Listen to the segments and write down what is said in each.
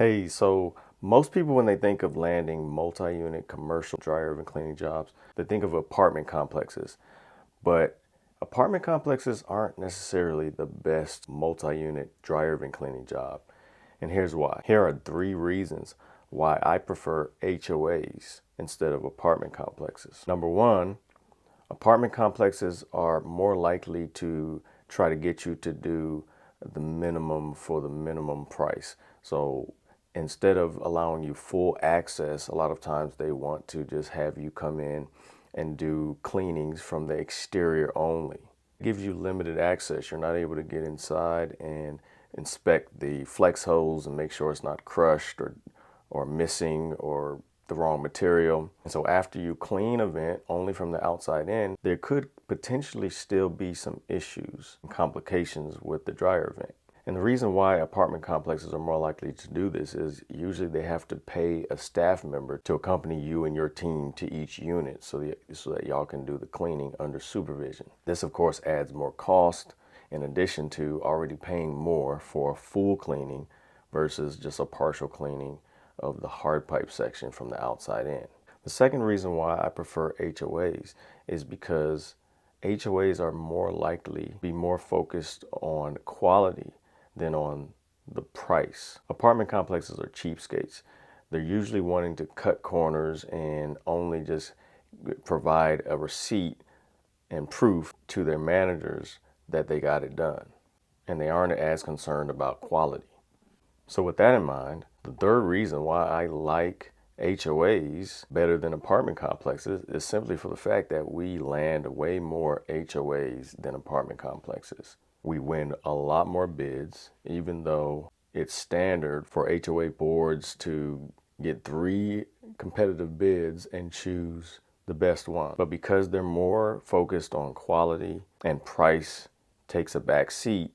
Hey, so most people, when they think of landing multi-unit commercial dryer and cleaning jobs, they think of apartment complexes. But apartment complexes aren't necessarily the best multi-unit dryer and cleaning job. And here's why. Here are 3 reasons why I prefer HOAs instead of apartment complexes. Number one, apartment complexes are more likely to try to get you to do the minimum for the minimum price. So instead of allowing you full access, a lot of times they want to just have you come in and do cleanings from the exterior only. It gives you limited access. You're not able to get inside and inspect the flex hose and make sure it's not crushed or missing or the wrong material. And so after you clean a vent only from the outside in, there could potentially still be some issues and complications with the dryer vent. And the reason why apartment complexes are more likely to do this is usually they have to pay a staff member to accompany you and your team to each unit so that y'all can do the cleaning under supervision. This of course adds more cost in addition to already paying more for a full cleaning versus just a partial cleaning of the hard pipe section from the outside in. The second reason why I prefer HOAs is because HOAs are more likely to be more focused on quality than on the price. Apartment complexes are cheapskates. They're usually wanting to cut corners and only just provide a receipt and proof to their managers that they got it done. And they aren't as concerned about quality. So with that in mind, the third reason why I like HOAs better than apartment complexes is simply for the fact that we land way more HOAs than apartment complexes. We win a lot more bids, even though it's standard for HOA boards to get 3 competitive bids and choose the best one. But because they're more focused on quality and price takes a back seat,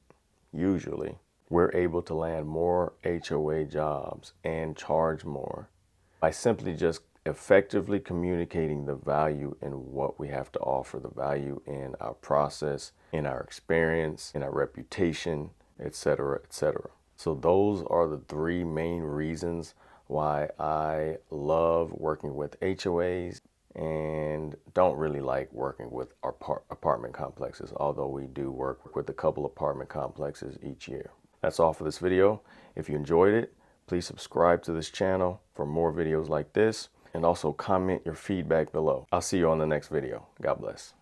usually, we're able to land more HOA jobs and charge more by simply just effectively communicating the value in what we have to offer, the value in our process, in our experience, in our reputation, etc., etc. So those are the 3 main reasons why I love working with HOAs and don't really like working with our apartment complexes, although we do work with a couple apartment complexes each year. That's all for this video. If you enjoyed it, please subscribe to this channel for more videos like this, and also comment your feedback below. I'll see you on the next video. God bless.